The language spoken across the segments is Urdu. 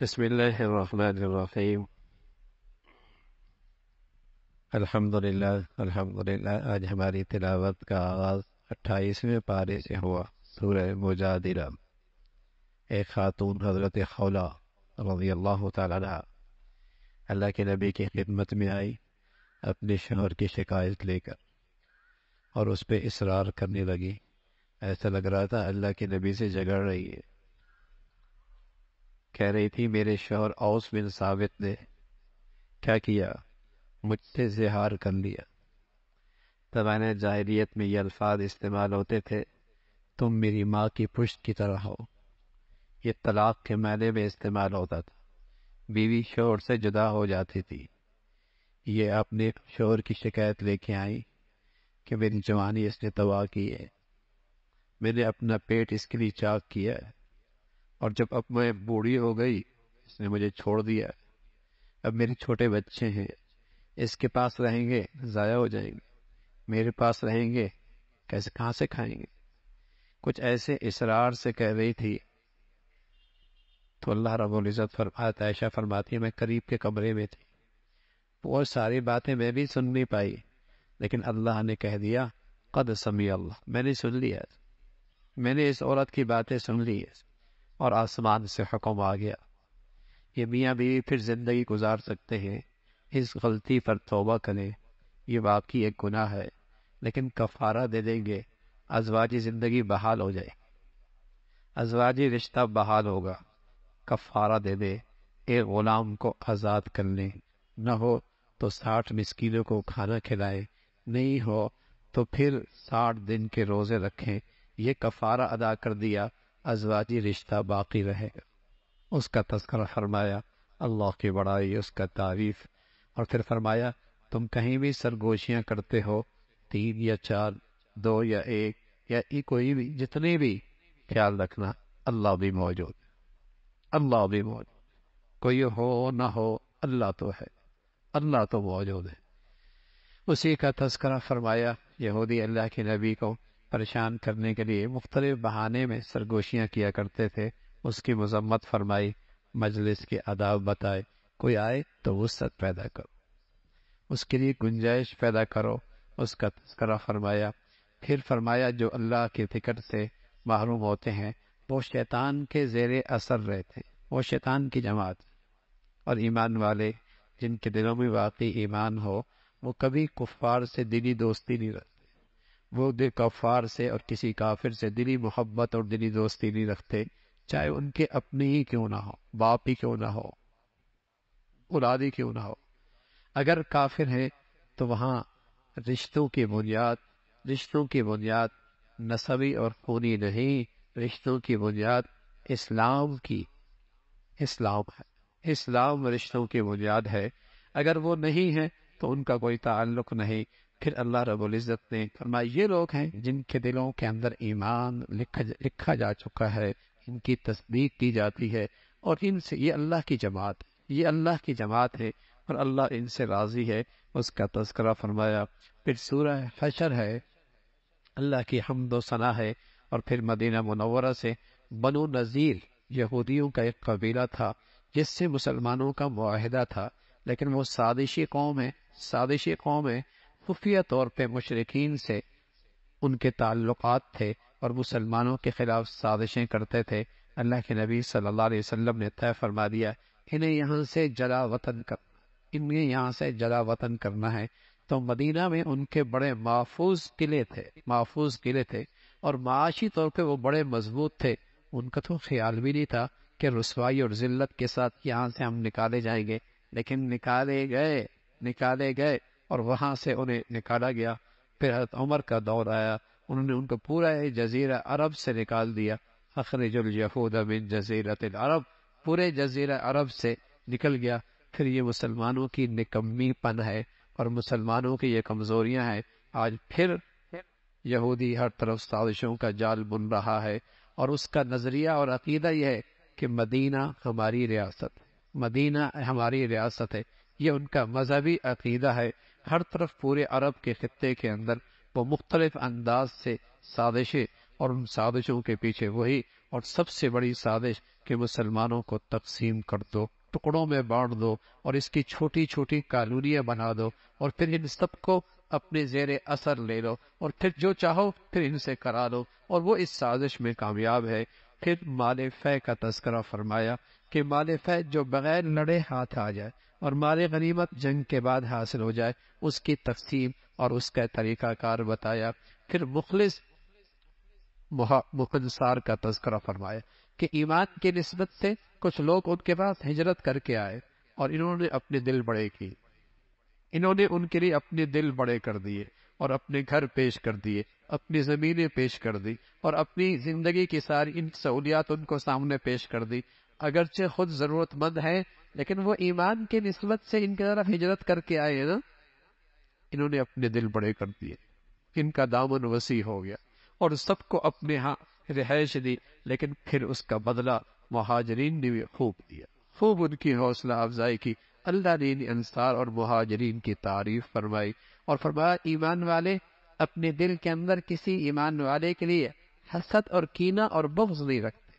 بسم اللہ الرحمن الرحیم۔ الحمدللہ آج ہماری تلاوت کا آغاز 28ویں پارے سے ہوا۔ سورہ مجادلہ۔ ایک خاتون حضرت خولہ رضی اللہ تعالیٰ عنہ اللہ کے نبی کی خدمت میں آئی اپنے شوہر کی شکایت لے کر، اور اس پہ اصرار کرنے لگی۔ ایسا لگ رہا تھا اللہ کے نبی سے جھگڑ رہی ہے۔ کہہ رہی تھی میرے شوہر اوس بن ثابت نے کیا کیا، مجھ سے زہار کر لیا۔ زمانہ جاہلیت میں یہ الفاظ استعمال ہوتے تھے، تم میری ماں کی پشت کی طرح ہو۔ یہ طلاق کے معنی میں استعمال ہوتا تھا۔ بیوی شوہر سے جدا ہو جاتی تھی۔ یہ اپنے شوہر کی شکایت لے کے آئی کہ میری جوانی اس نے تباہ کی ہے، میں نے اپنا پیٹ اس کے لیے چاک کیا ہے، اور جب اب میں بوڑھی ہو گئی اس نے مجھے چھوڑ دیا۔ اب میرے چھوٹے بچے ہیں، اس کے پاس رہیں گے ضائع ہو جائیں گے، میرے پاس رہیں گے کہاں سے کھائیں گے۔ کچھ ایسے اصرار سے کہہ رہی تھی تو اللہ رب العزت عائشہ فرماتی ہے میں قریب کے کمرے میں تھی، وہ ساری باتیں میں بھی سن نہیں پائی، لیکن اللہ نے کہہ دیا قد سمع اللہ، میں نے سن لیا، میں نے اس عورت کی باتیں سن لی ہے، اور آسمان سے حکم آ گیا۔ یہ میاں بیوی پھر زندگی گزار سکتے ہیں، اس غلطی پر توبہ کریں، یہ واقعی ایک گناہ ہے، لیکن کفارہ دے دیں گے، ازواجی زندگی بحال ہو جائے، ازواجی رشتہ بحال ہوگا۔ کفارہ دے دے، ایک غلام کو آزاد کر لیں، نہ ہو تو 60 مسکینوں کو کھانا کھلائیں، نہیں ہو تو پھر 60 دن کے روزے رکھیں۔ یہ کفارہ ادا کر دیا، ازواجی رشتہ باقی رہے گا۔ اس کا تذکرہ فرمایا، اللہ کی بڑائی، اس کا تعریف، اور پھر فرمایا تم کہیں بھی سرگوشیاں کرتے ہو، 3 یا 4، 2 یا 1 یا کوئی بھی، جتنے بھی، خیال رکھنا اللہ بھی موجود، اللہ بھی موجود، کوئی ہو نہ ہو اللہ تو ہے، اللہ تو موجود ہے۔ اسی کا تذکرہ فرمایا، یہودی اللہ کے نبی کو پریشان کرنے کے لیے مختلف بہانے میں سرگوشیاں کیا کرتے تھے، اس کی مذمت فرمائی، مجلس کے آداب بتائے، کوئی آئے تو وسعت پیدا کرو، اس کے لیے گنجائش پیدا کرو، اس کا تذکرہ فرمایا۔ پھر فرمایا جو اللہ کے فکر سے محروم ہوتے ہیں وہ شیطان کے زیر اثر رہتے ہیں، وہ شیطان کی جماعت، اور ایمان والے جن کے دلوں میں واقعی ایمان ہو وہ کبھی کفار سے دلی دوستی نہیں رکھتے، وہ کفار سے اور کسی کافر سے دلی محبت اور دلی دوستی نہیں رکھتے، چاہے ان کے اپنے ہی کیوں نہ ہو، باپ ہی کیوں نہ ہو، اولاد ہی کیوں نہ ہو۔ اگر کافر ہے تو وہاں رشتوں کی بنیاد نسبی اور خونی نہیں، رشتوں کی بنیاد اسلام ہے، اسلام رشتوں کی بنیاد ہے۔ اگر وہ نہیں ہے تو ان کا کوئی تعلق نہیں۔ پھر اللہ رب العزت نے فرمایا یہ لوگ ہیں جن کے دلوں کے اندر ایمان لکھا جا چکا ہے، ان کی تصدیق کی جاتی ہے، اور ان سے یہ اللہ کی جماعت ہے، اور اللہ ان سے راضی ہے، اس کا تذکرہ فرمایا۔ پھر سورہ حشر ہے، اللہ کی حمد و ثنا ہے، اور پھر مدینہ منورہ سے بنو نذیر یہودیوں کا ایک قبیلہ تھا جس سے مسلمانوں کا معاہدہ تھا، لیکن وہ سازشی قوم ہے، خفیہ طور پہ مشرکین سے ان کے تعلقات تھے اور مسلمانوں کے خلاف سازشیں کرتے تھے۔ اللہ کے نبی صلی اللہ علیہ وسلم نے طے فرما دیا انہیں یہاں سے جلا وطن کرنا ہے۔ تو مدینہ میں ان کے بڑے محفوظ قلعے تھے، اور معاشی طور پہ وہ بڑے مضبوط تھے۔ ان کا تو خیال بھی نہیں تھا کہ رسوائی اور ذلت کے ساتھ یہاں سے ہم نکالے جائیں گے، لیکن نکالے گئے اور وہاں سے انہیں نکالا گیا۔ پھر حضرت عمر کا دور آیا، انہوں نے ان کو پورا جزیرہ عرب سے نکال دیا، اخرج الیہود من جزیرۃ العرب، پورے جزیرہ عرب سے نکل گیا۔ پھر یہ مسلمانوں کی نکمی پن ہے اور مسلمانوں کی یہ کمزوریاں ہیں۔ آج پھر یہودی ہر طرف سازشوں کا جال بن رہا ہے، اور اس کا نظریہ اور عقیدہ یہ ہے کہ مدینہ ہماری ریاست ہے، یہ ان کا مذہبی عقیدہ ہے۔ ہر طرف پورے عرب کے خطے کے اندر وہ مختلف انداز سے سازشیں، اور ان سازشوں کے پیچھے وہی اور سب سے بڑی سازش کہ مسلمانوں کو تقسیم کر دو، ٹکڑوں میں بانٹ دو اور اس کی چھوٹی چھوٹی کالونیاں بنا دو اور پھر ان سب کو اپنے زیر اثر لے لو اور پھر جو چاہو پھر ان سے کرا لو، اور وہ اس سازش میں کامیاب ہے۔ پھر مال فے کا تذکرہ فرمایا کہ مال فے جو بغیر لڑے ہاتھ آ جائے اور مال غنیمت جنگ کے بعد حاصل ہو جائے، اس کی تقسیم اور اس کا طریقہ کار بتایا۔ پھر مخلص مخلصار کا تذکرہ فرمایا کہ ایمان کی نسبت سے کچھ لوگ ان کے پاس ہجرت کر کے آئے اور انہوں نے اپنے دل بڑے کی، انہوں نے ان کے لیے اپنے دل بڑے کر دیے اور اپنے گھر پیش کر دیے، اپنی زمینیں پیش کر دی اور اپنی زندگی کی ساری ان سہولیات ان کو سامنے پیش کر دی، اگرچہ خود ضرورت مند ہے لیکن وہ ایمان کی نسبت سے ان کی طرف ہجرت کر کے آئے نا، انہوں نے اپنے دل بڑے کر دیے، ان کا دامن وسیع ہو گیا اور سب کو اپنے ہاں رہائش دی، لیکن پھر اس کا بدلہ مہاجرین نے بھی خوب دیا، خوب ان کی حوصلہ افزائی کی۔ اللہ نے ان انصار اور مہاجرین کی تعریف فرمائی اور فرمایا ایمان والے اپنے دل کے اندر کسی ایمان والے کے لیے حسد اور کینہ اور بغض نہیں رکھتے،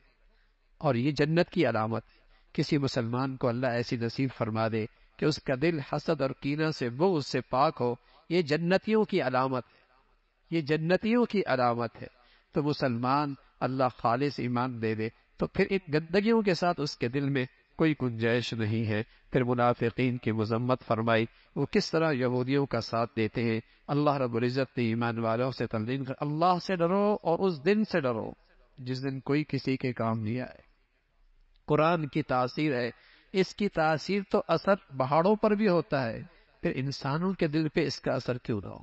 اور یہ جنت کی علامت ہے۔ کسی مسلمان کو اللہ ایسی نصیب فرما دے کہ اس کا دل حسد اور کینہ سے بغض سے پاک ہو، یہ جنتیوں کی علامت ہے، یہ جنتیوں کی علامت ہے۔ تو مسلمان اللہ خالص ایمان دے دے تو پھر ان گندگیوں کے ساتھ اس کے دل میں کوئی گنجائش نہیں ہے۔ پھر منافقین کی مذمت فرمائی، وہ کس طرح یہودیوں کا ساتھ دیتے ہیں۔ اللہ رب العزت نے ایمان والوں سے تلقین کر اللہ سے ڈرو اور اس دن سے ڈرو جس دن کوئی کسی کے کام نہیں آئے۔ قرآن کی تاثیر ہے، اس کی تاثیر تو اثر پہاڑوں پر بھی ہوتا ہے، پھر انسانوں کے دل پہ اس کا اثر کیوں نہ ہو؟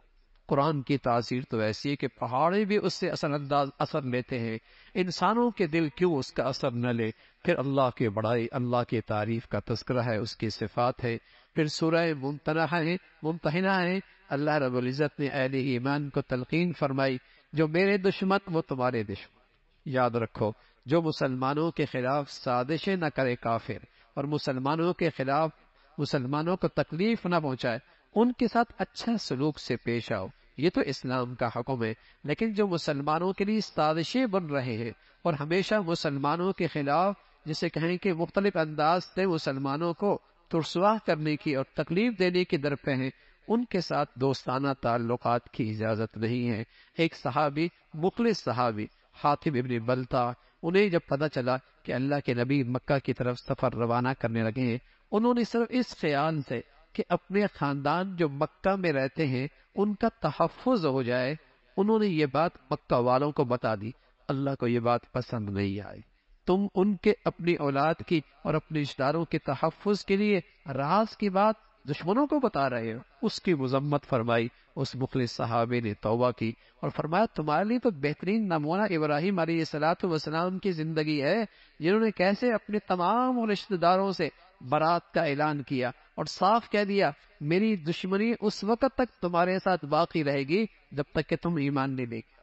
قرآن کی تاثیر تو ایسی ہے کہ پہاڑے بھی اس سے اثر لیتے ہیں، انسانوں کے دل کیوں اس کا اثر نہ لے؟ پھر اللہ کی بڑائی، اللہ کی تعریف کا تذکرہ ہے، اس کی صفات ہے۔ پھر سورہ ممتحنہ ہے، اللہ رب العزت نے اہل ایمان کو تلقین فرمائی، جو میرے دشمن وہ تمہارے دشمن۔ یاد رکھو، جو مسلمانوں کے خلاف سازشیں نہ کرے کافر اور مسلمانوں کے خلاف مسلمانوں کو تکلیف نہ پہنچائے، ان کے ساتھ اچھا سلوک سے پیش آؤ، یہ تو اسلام کا حکم ہے۔ لیکن جو مسلمانوں کے لیے سازشیں بن رہے ہیں اور ہمیشہ مسلمانوں کے خلاف جسے کہیں کہ مختلف انداز سے مسلمانوں کو رسوا کرنے کی اور تکلیف دینے کی درپے ہیں، ان کے ساتھ دوستانہ تعلقات کی اجازت نہیں ہے۔ ایک صحابی، مخلص صحابی حاتم ابن بلتا، انہیں جب پتہ چلا کہ اللہ کے نبی مکہ کی طرف سفر روانہ کرنے لگے ہیں، انہوں نے صرف اس خیال سے کہ اپنے خاندان جو مکہ میں رہتے ہیں ان کا تحفظ ہو جائے، انہوں نے یہ بات مکہ والوں کو بتا دی۔ اللہ کو یہ بات پسند نہیں آئی، تم ان کے اپنی اولاد کی اور اپنے رشتہ داروں کے تحفظ کے لیے راز کی بات دشمنوں کو بتا رہے ہو۔ اس کی مذمت فرمائی، اس مخلص صحابے نے توبہ کی اور فرمایا تمہارے لیے تو بہترین نمونہ ابراہیم علیہ السلام کی زندگی ہے، جنہوں نے کیسے اپنے تمام رشتہ داروں سے برات کا اعلان کیا اور صاف کہہ دیا میری دشمنی اس وقت تک تمہارے ساتھ باقی رہے گی جب تک کہ تم ایمان نہیں لے کے آؤ،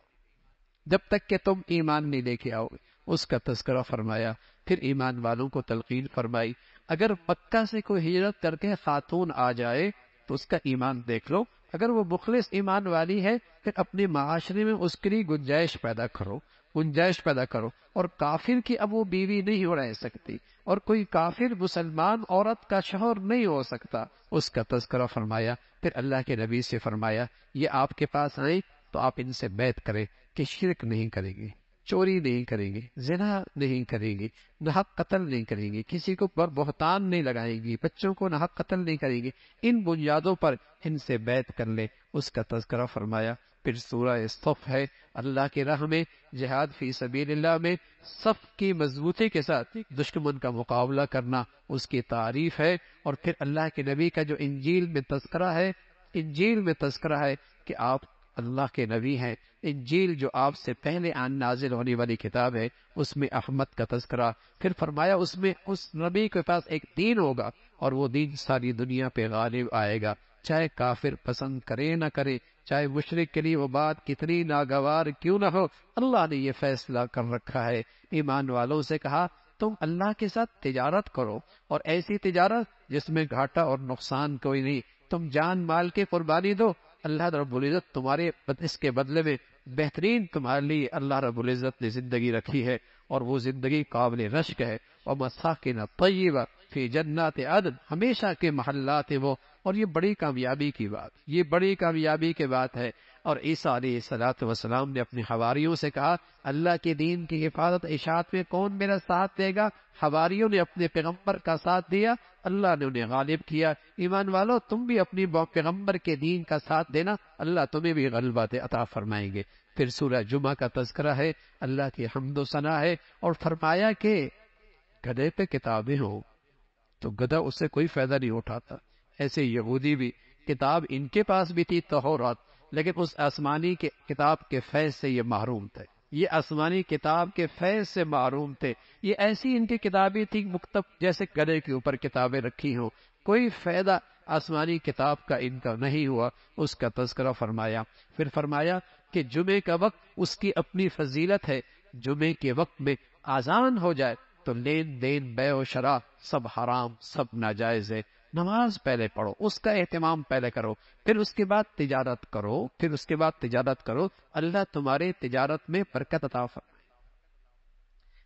جب تک کہ تم ایمان نہیں لے کے آؤ، اس کا تذکرہ فرمایا۔ پھر ایمان والوں کو تلقین فرمائی، اگر مکہ سے کوئی ہجرت کر کے خاتون آ جائے تو اس کا ایمان دیکھ لو، اگر وہ مخلص ایمان والی ہے پھر اپنے معاشرے میں اس کے لیے گنجائش پیدا کرو، گنجائش پیدا کرو، اور کافر کی اب وہ بیوی نہیں ہو رہ سکتی اور کوئی کافر مسلمان عورت کا شوہر نہیں ہو سکتا، اس کا تذکرہ فرمایا۔ پھر اللہ کے نبی سے فرمایا یہ آپ کے پاس آئیں تو آپ ان سے بیعت کریں کہ شرک نہیں کریں گے، چوری نہیں کریں گے، زنا نہیں کریں گے، ناحق قتل نہیں کریں گے، کسی کو پر بہتان نہیں لگائیں گی، بچوں کو ناحق قتل نہیں کریں گے، ان بنیادوں پر ان سے بیعت کر لیں، اس کا تذکرہ فرمایا۔ پھر سورہ صف ہے، اللہ کی راہ میں جہاد فی سبیل اللہ میں صف کی مضبوطی کے ساتھ دشمن کا مقابلہ کرنا، اس کی تعریف ہے۔ اور پھر اللہ کے نبی کا جو انجیل میں تذکرہ ہے، انجیل میں تذکرہ ہے کہ آپ اللہ کے نبی ہیں، انجیل جو آپ سے پہلے نازل ہونے والی کتاب ہے اس میں احمد کا تذکرہ، پھر فرمایا اس میں اس نبی کے پاس ایک دین ہوگا اور وہ دین ساری دنیا پہ غالب آئے گا، چاہے کافر پسند کرے نہ کرے، چاہے مشرک کے لیے وہ بات کتنی ناگوار کیوں نہ ہو، اللہ نے یہ فیصلہ کر رکھا ہے۔ ایمان والوں سے کہا تم اللہ کے ساتھ تجارت کرو، اور ایسی تجارت جس میں گھاٹا اور نقصان کوئی نہیں، تم جان مال کی قربانی دو، اللہ رب العزت تمہارے اس کے بدلے میں بہترین تمہارے لیے اللہ رب العزت نے زندگی رکھی ہے، اور وہ زندگی قابل رشک ہے، اور مساکن طیبہ فی جنات عدن، ہمیشہ کے محلات ہیں وہ، اور یہ بڑی کامیابی کی بات، یہ بڑی کامیابی کی بات ہے۔ اور عیسیٰ علیہ الصلوۃ والسلام نے اپنے حواریوں سے کہا، اللہ کے دین کی حفاظت اشاعت میں کون میرا ساتھ دے گا؟ حواریوں نے اپنے پیغمبر کا ساتھ دیا، اللہ نے انہیں غالب کیا۔ ایمان والو، تم بھی اپنی پیغمبر کے دین کا ساتھ دینا، اللہ تمہیں بھی غلبہ عطا فرمائیں گے۔ پھر سورہ جمعہ کا تذکرہ ہے، اللہ کی حمد و ثنا ہے، اور فرمایا کہ گدھے پہ کتابیں ہوں تو گدھا اس سے کوئی فائدہ نہیں اٹھاتا۔ ایسے یہودی بھی، کتاب ان کے پاس بھی تھی تورات، لیکن اس آسمانی کے کتاب کے فیض سے یہ محروم تھے، یہ آسمانی کتاب کے فیض سے محروم تھے۔ یہ ایسی ان کی کتابیں تھی مکتب، جیسے گدھے کے اوپر کتابیں رکھی ہوں، کوئی فائدہ آسمانی کتاب کا ان کا نہیں ہوا۔ اس کا تذکرہ فرمایا، پھر فرمایا کہ جمعے کا وقت اس کی اپنی فضیلت ہے، جمعے کے وقت میں آذان ہو جائے تو لین دین بیع و شراء سب حرام، سب ناجائز ہے۔ نماز پہلے پڑھو، اس کا اہتمام پہلے کرو، پھر اس کے بعد تجارت کرو، پھر اس کے بعد تجارت کرو، اللہ تمہارے تجارت میں برکت عطا فرمائے۔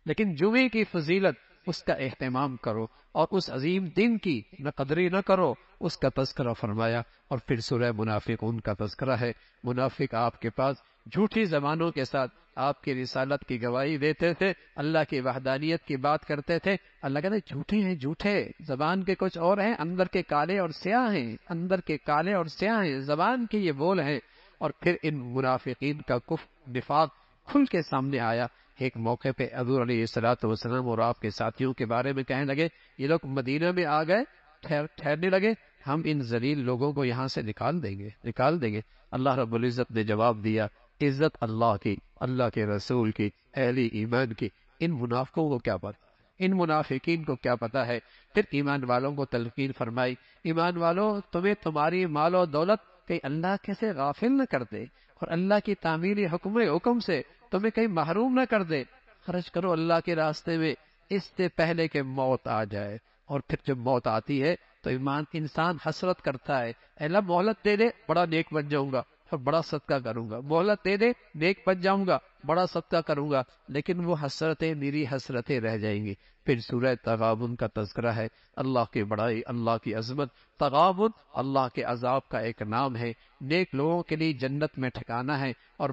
لیکن جمعے کی فضیلت، اس کا اہتمام کرو، اور اس عظیم دن کی نہ قدری نہ کرو، اس کا تذکرہ فرمایا۔ اور پھر سورہ منافقون کا تذکرہ ہے، منافق آپ کے پاس جھوٹی زبانوں کے ساتھ آپ کی رسالت کی گواہی دیتے تھے، اللہ کی وحدانیت کی بات کرتے تھے، اللہ کہتے ہیں جھوٹے ہیں، جھوٹے، زبان کے کچھ اور ہیں، اندر کے کالے اور سیاہ ہیں، اندر کے کالے اور سیاہ ہیں، زبان کے یہ بول ہیں۔ اور پھر ان منافقین کا کفر، نفاق کھل کے سامنے آیا۔ ایک موقع پہ حضور علیہ الصلوۃ والسلام اور آپ کے ساتھیوں کے بارے میں کہنے لگے، یہ لوگ مدینہ میں آ گئے، ٹھہرنے لگے، ہم ان ذلیل لوگوں کو یہاں سے نکال دیں گے۔ اللہ رب العزت نے جواب دیا، عزت اللہ کی، اللہ کے رسول کی، اہل ایمان کی، ان منافقوں کو کیا پتا، ان منافقین کو کیا پتا ہے۔ پھر ایمان والوں کو تلقین فرمائی، ایمان والوں، تمہیں تمہاری مال و دولت کہیں اللہ کیسے غافل نہ کر دے، اور اللہ کی تعمیری حکم سے تمہیں کہیں محروم نہ کر دے، خرچ کرو اللہ کے راستے میں، اس سے پہلے کہ موت آ جائے۔ اور پھر جب موت آتی ہے تو انسان حسرت کرتا ہے، اے اللہ مہلت دے دے، بڑا نیک بن جاؤں گا اور بڑا صدقہ کروں گا، مہلت دے دے، نیک بن جاؤں گا، بڑا صدقہ کروں گا، لیکن وہ حسرتیں میری حسرتیں رہ جائیں گی۔ پھر سورہ تغابن کا تذکرہ ہے، اللہ کی بڑائی، اللہ کی عظمت۔ تغابن اللہ کے عذاب کا ایک نام ہے، نیک لوگوں کے لیے جنت میں ٹھکانہ ہے، اور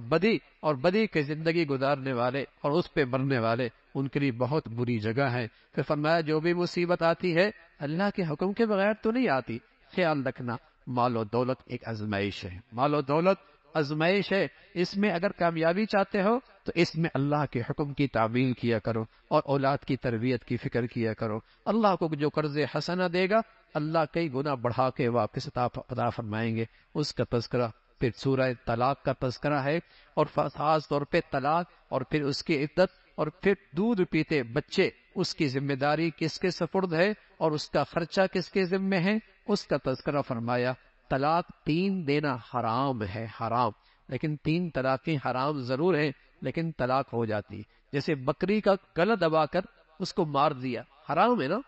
بدی کی زندگی گزارنے والے اور اس پہ مرنے والے، ان کے لیے بہت بری جگہ ہے۔ پھر فرمایا جو بھی مصیبت آتی ہے اللہ کے حکم کے بغیر تو نہیں آتی، خیال رکھنا مال و دولت ایک آزمائش ہے، مال و دولت آزمائش ہے، اس میں اگر کامیابی چاہتے ہو تو اس میں اللہ کے حکم کی تعمیل کیا کرو، اور اولاد کی تربیت کی فکر کیا کرو۔ اللہ کو جو قرض حسنہ دے گا اللہ کئی گنا بڑھا کے واپس عطا فرمائیں گے، اس کا تذکرہ۔ پھر سورہ طلاق کا تذکرہ ہے، اور خاص طور پہ طلاق، اور پھر اس کی عدت، اور پھر دودھ پیتے بچے، اس کی ذمہ داری کس کے سپرد ہے اور اس کا خرچہ کس کے ذمہ ہے، اس کا تذکرہ فرمایا۔ طلاق 3 دینا حرام ہے، حرام، لیکن 3 طلاقیں حرام ضرور ہیں، لیکن طلاق ہو جاتی، جیسے بکری کا گلا دبا کر اس کو مار دیا، حرام ہے نا،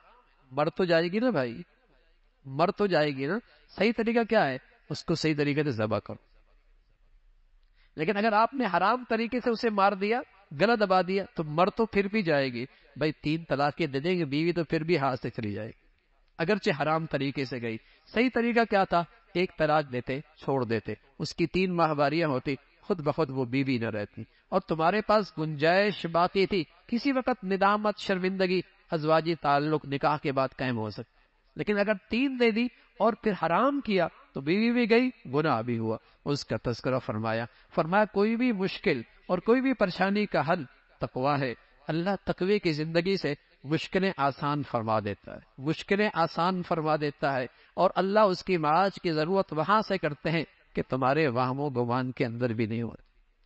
مر تو جائے گی نا بھائی، مر تو جائے گی نا۔ صحیح طریقہ کیا ہے؟ اس کو صحیح طریقے سے ذبح کرو۔ لیکن اگر آپ نے حرام طریقے سے اسے مار دیا، گلا دبا دیا، تو مر تو پھر بھی جائے گی بھائی، 3 طلاقیں دے دیں گے، بیوی تو پھر بھی ہاتھ سے چلی جائے گی، اگرچہ حرام طریقے سے گئی۔ صحیح طریقہ کیا تھا؟ 1 طلاق دیتے، چھوڑ دیتے، اس کی 3 ماہواریاں ہوتی، خود بخود وہ بیوی نہ رہتی، اور تمہارے پاس گنجائش باقی تھی، کسی وقت ندامت، شرمندگی، ازواجی تعلق نکاح کے بعد قائم ہو سکتا۔ لیکن اگر 3 دے دی اور پھر حرام کیا تو بیوی بھی گئی، گناہ بھی ہوا، اس کا تذکرہ فرمایا۔ کوئی بھی مشکل اور کوئی بھی پریشانی کا حل تقویٰ ہے، اللہ تقوی کی زندگی سے مشکلیں آسان فرما دیتا ہے، مشکلیں آسان فرما دیتا ہے، اور اللہ اس کی معاش کی ضرورت وہاں سے کرتے ہیں کہ تمہارے وہم و گمان کے اندر بھی نہیں ہوتی۔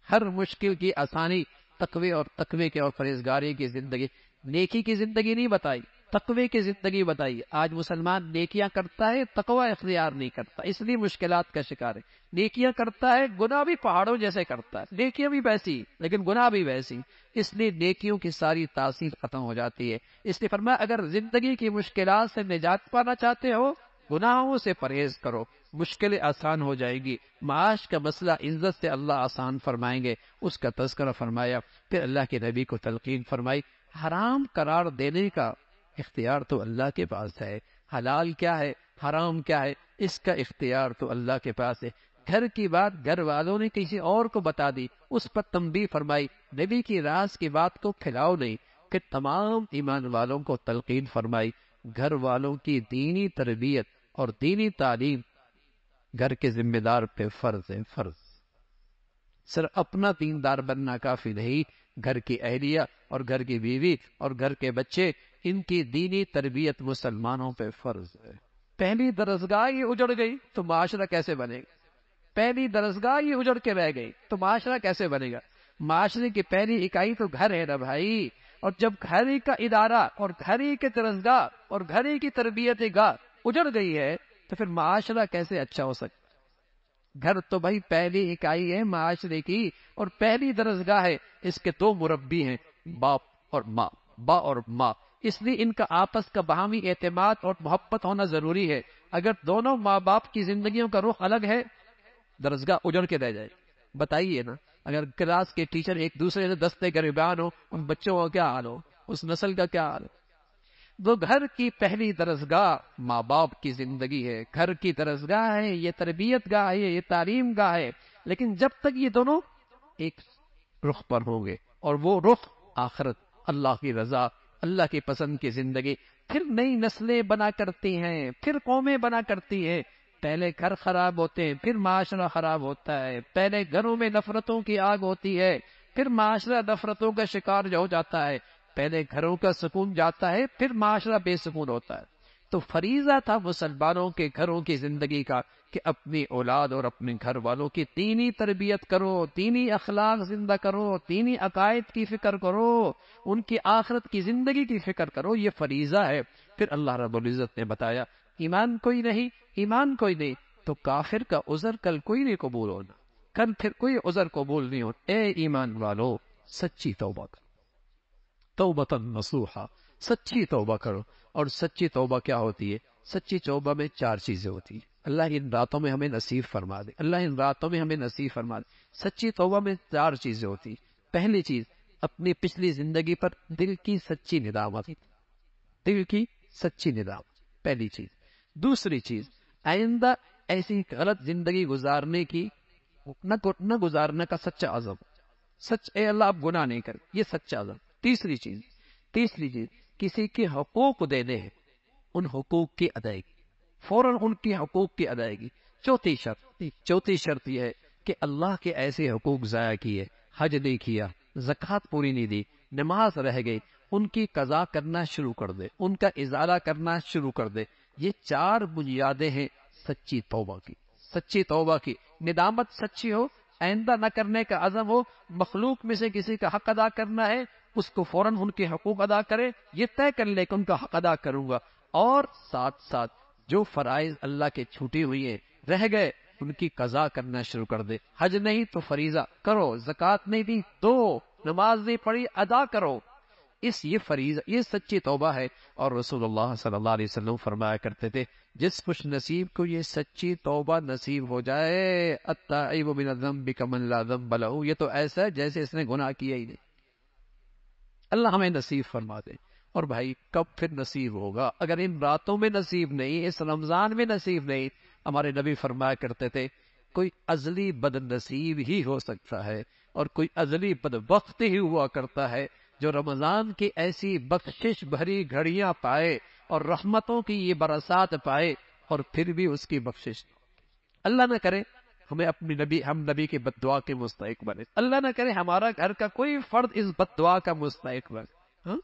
ہر مشکل کی آسانی تقوی اور پرہیزگاری کی زندگی، نیکی کی زندگی نہیں بتائی، تقوی کی زندگی بتائی۔ آج مسلمان نیکیاں کرتا ہے، تقوی اختیار نہیں کرتا، اس لیے مشکلات کا شکار ہے۔ نیکیاں کرتا ہے، گناہ بھی پہاڑوں جیسے کرتا ہے، نیکیاں بھی ویسی لیکن گناہ بھی ویسی، اس لیے نیکیوں کی ساری تاثیر ختم ہو جاتی ہے۔ اس لیے فرمایا اگر زندگی کی مشکلات سے نجات پانا چاہتے ہو، گناہوں سے پرہیز کرو، مشکلیں آسان ہو جائے گی، معاش کا مسئلہ عزت سے اللہ آسان فرمائیں گے، اس کا تذکرہ فرمایا۔ پھر اللہ کے نبی کو تلقین فرمائی، حرام قرار دینے کا اختیار تو اللہ کے پاس ہے، حلال کیا ہے حرام کیا ہے اس کا اختیار تو اللہ کے پاس ہے۔ گھر کی بات گھر والوں نے کسی اور کو بتا دی، اس پر تنبیہ فرمائی، نبی کی راز کی بات کو پھیلاؤ نہیں۔ کہ تمام ایمان والوں کو تلقین فرمائی، گھر والوں کی دینی تربیت اور دینی تعلیم گھر کے ذمہ دار پہ فرض ہے، فرض۔ صرف اپنا دیندار بننا کافی نہیں، گھر کی اہلیہ اور گھر کی بیوی اور گھر کے بچے، ان کی دینی تربیت مسلمانوں پہ فرض ہے۔ پہلی درسگاہ یہ اجڑ گئی تو معاشرہ کیسے بنے گا؟ پہلی درسگاہ یہ اجڑ کے رہ گئی تو معاشرہ کیسے بنے گا؟ معاشرے کی پہلی اکائی تو گھر ہے نا بھائی، اور جب گھر ہی کا ادارہ اور گھر ہی کے درسگاہ اور گھر ہی کی تربیت گاہ اجڑ گئی ہے تو پھر معاشرہ کیسے اچھا ہو سکتا؟ گھر تو بھائی پہلی اکائی ہے معاشرے کی اور پہلی درسگاہ ہے، اس کے دو مربی ہیں، باپ اور ماں، باپ اور ماں، اس لیے ان کا آپس کا باہمی اعتماد اور محبت ہونا ضروری ہے۔ اگر دونوں ماں باپ کی زندگیوں کا رخ الگ ہے، درسگاہ اجڑ کے رہ جائے۔ بتائیے نا، اگر کلاس کے ٹیچر ایک دوسرے سے دستے گریبان ہو، ان بچوں کا کیا حال ہو، اس نسل کا کیا حال ہو؟ وہ گھر کی پہلی درسگاہ ماں باپ کی زندگی ہے، گھر کی درسگاہ ہے، یہ تربیت گاہ ہے، یہ تعلیم گاہ ہے، لیکن جب تک یہ دونوں ایک رخ پر ہوں گے، اور وہ رخ آخرت، اللہ کی رضا، اللہ کی پسند کی زندگی، پھر نئی نسلیں بنا کرتی ہیں، پھر قومیں بنا کرتی ہیں۔ پہلے گھر خراب ہوتے ہیں، پھر معاشرہ خراب ہوتا ہے، پہلے گھروں میں نفرتوں کی آگ ہوتی ہے، پھر معاشرہ نفرتوں کا شکار ہو جاتا ہے، پہلے گھروں کا سکون جاتا ہے، پھر معاشرہ بے سکون ہوتا ہے۔ تو فریضہ تھا مسلمانوں کے گھروں کی زندگی کا کہ اپنی اولاد اور اپنے گھر والوں کی دینی تربیت کرو، دینی اخلاق زندہ کرو، دینی عقائد کی فکر کرو، ان کی آخرت کی زندگی کی فکر کرو، یہ فریضہ ہے۔ پھر اللہ رب العزت نے بتایا، ایمان کوئی نہیں، ایمان کوئی نہیں تو کافر کا عذر کل کوئی نہیں قبول ہونا، کل پھر کوئی عذر قبول نہیں ہونا۔ اے ایمان والو، سچی توبہ کرو، توبۃ نصوحا، سچی توبہ کرو۔ اور سچی توبہ کیا ہوتی ہے؟ سچی توبہ میں 4 چیزیں ہوتی ہیں، اللہ ان راتوں میں ہمیں نصیب فرما دے، اللہ ان راتوں میں ہمیں نصیب فرما دے۔ سچی توبہ میں 4 چیزیں ہوتی ہیں۔ پہلی چیز، اپنی پچھلی زندگی پر دل کی سچی ندامت، دل کی سچی ندامت، پہلی چیز۔ دوسری چیز، آئندہ ایسی غلط زندگی گزارنے کی نہ گزارنے کا سچا عزم، سچ اے اللہ اب گناہ نہیں کر، یہ سچا عزم۔ تیسری چیز، کسی کے حقوق دینے ہیں، ان حقوق کی ادائیگی، فوراً ان کی حقوق کی ادائیگی۔ چوتھی شرط یہ ہے کہ اللہ کے ایسے حقوق ضائع کیے، حج نہیں کیا، زکوٰۃ پوری نہیں دی، نماز رہ گئی، ان کی قضا کرنا شروع کر دے، ان کا ازالہ کرنا شروع کر دے۔ یہ 4 بنیادیں ہیں سچی توبہ کی۔ سچی توبہ کی ندامت سچی ہو، آئندہ نہ کرنے کا عزم ہو، مخلوق میں سے کسی کا حق ادا کرنا ہے، اس کو فوراً ان کے حقوق ادا کرے، یہ طے کر لے کہ ان کا حق ادا کروں گا، اور ساتھ ساتھ جو فرائض اللہ کے چھوٹی ہوئی ہیں رہ گئے ان کی قضا کرنا شروع کر دے۔ حج نہیں تو فریضہ کرو، زکوٰۃ نہیں دی دو، نماز نہیں پڑھی ادا کرو، یہ فریضہ، یہ سچی توبہ ہے۔ اور رسول اللہ صلی اللہ علیہ وسلم فرمایا کرتے تھے، جس خوش نصیب کو یہ سچی توبہ نصیب ہو جائے، التائب من الذنب کمن لا ذنب لہ، یہ تو ایسا ہے جیسے اس نے گناہ کیا ہی نہیں۔ اللہ ہمیں نصیب فرما دے۔ اور بھائی کب پھر نصیب ہوگا؟ اگر ان راتوں میں نصیب نہیں، اس رمضان میں نصیب نہیں، ہمارے نبی فرمایا کرتے تھے کوئی ازلی بد نصیب ہی ہو سکتا ہے، اور کوئی ازلی بد وقت ہی ہوا کرتا ہے جو رمضان کی ایسی بخشش بھری گھڑیاں پائے اور رحمتوں کی یہ برسات پائے اور پھر بھی اس کی بخشش۔ اللہ نہ کرے ہم نبی کے بد دعا کے مستحق بنے، اللہ نہ کرے ہمارا گھر کا کوئی فرد اس بد دعا کا مستحق بنے۔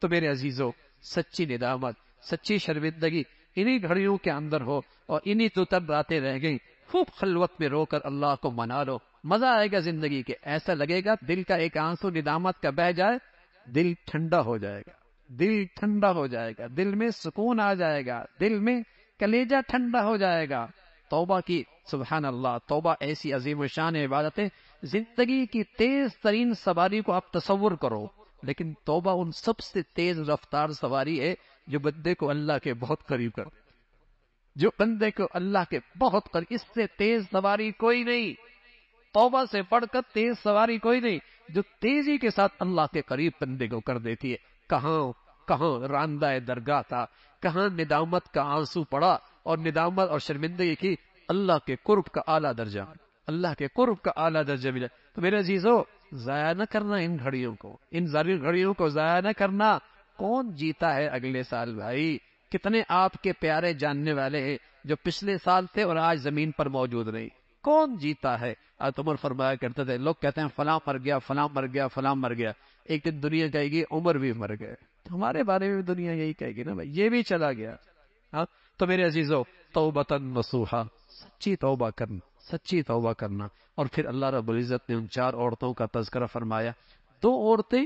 تو میرے عزیزوں، سچی ندامت، سچی شرمندگی انہی گھڑیوں کے اندر ہو، اور انہی تو راتیں رہ گئی، خوب خلوت میں رو کر اللہ کو منا لو، مزہ آئے گا زندگی کے۔ ایسا لگے گا دل کا ایک آنسو ندامت کا بہہ جائے، دل ٹھنڈا ہو جائے گا، دل ٹھنڈا ہو جائے گا، دل میں سکون آ جائے گا، دل میں کلیجہ ٹھنڈا ہو جائے گا۔ توبہ کی، سبحان اللہ، توبہ ایسی عظیم الشان عبادت ہے، زندگی کی تیز ترین سواری کو آپ تصور کرو، لیکن توبہ ان سب سے تیز رفتار سواری ہے جو بندے کو اللہ کے بہت قریب کر۔ جو بندے کو اللہ کے بہت قریب، اس سے تیز سواری کوئی نہیں، توبہ سے پڑھ کر تیز سواری کوئی نہیں، جو تیزی کے ساتھ اللہ کے قریب بندے کو کر دیتی ہے۔ کہاں راندہ درگاہ تھا، کہاں ندامت کا آنسو پڑا اور ندامت اور شرمندگی کی، اللہ کے قرب کا اعلیٰ درجہ، اللہ کے قرب کا اعلیٰ درجہ ملا۔ تو میرے عزیزو، ضائع نہ کرنا ان گھڑیوں کو، ان گھڑیوں کو ضائع نہ کرنا۔ کون جیتا ہے اگلے سال بھائی؟ کتنے آپ کے پیارے جاننے والے ہیں جو پچھلے سال تھے اور آج زمین پر موجود نہیں؟ کون جیتا ہے؟ عمر فرمایا کرتے تھے، لوگ کہتے ہیں فلاں مر گیا، فلاں مر گیا، فلاں مر گیا، ایک دن دنیا کہے گی عمر بھی مر گئے۔ ہمارے بارے میں بھی دنیا یہی کہے گی نا بھائی، یہ بھی چلا گیا۔ ہاں، تو میرے عزیزو، توبۃ نصوحا، سچی توبہ کرنا، سچی توبہ کرنا۔ اور پھر اللہ رب العزت نے ان 4 عورتوں کا تذکرہ فرمایا۔ 2 عورتیں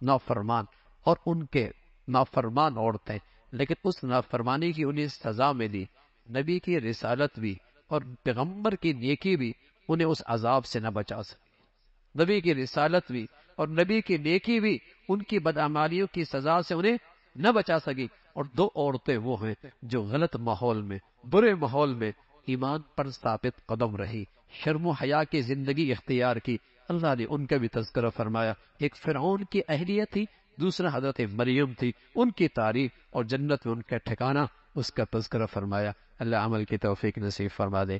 نافرمان اور ان کے نافرمان عورتیں، لیکن اس نافرمانی کی انہیں سزا میں دی۔ نبی کی رسالت بھی اور پیغمبر کی نیکی بھی انہیں اس عذاب سے نہ بچا سکی۔ نبی کی رسالت بھی اور نبی کی نیکی بھی ان کی بدعمالیوں کی سزا سے انہیں نہ بچا سکی۔ اور 2 عورتیں وہ ہیں جو غلط ماحول میں، برے ماحول میں ایمان پر ثابت قدم رہی، شرم و حیا کی زندگی اختیار کی۔ اللہ نے ان کا بھی تذکرہ فرمایا۔ ایک فرعون کی اہلیہ تھی، دوسرا حضرت مریم تھی، ان کی تعریف اور جنت میں ان کا ٹھکانہ، اس کا تذکرہ فرمایا۔ اللہ عمل کی توفیق نصیب فرما دے۔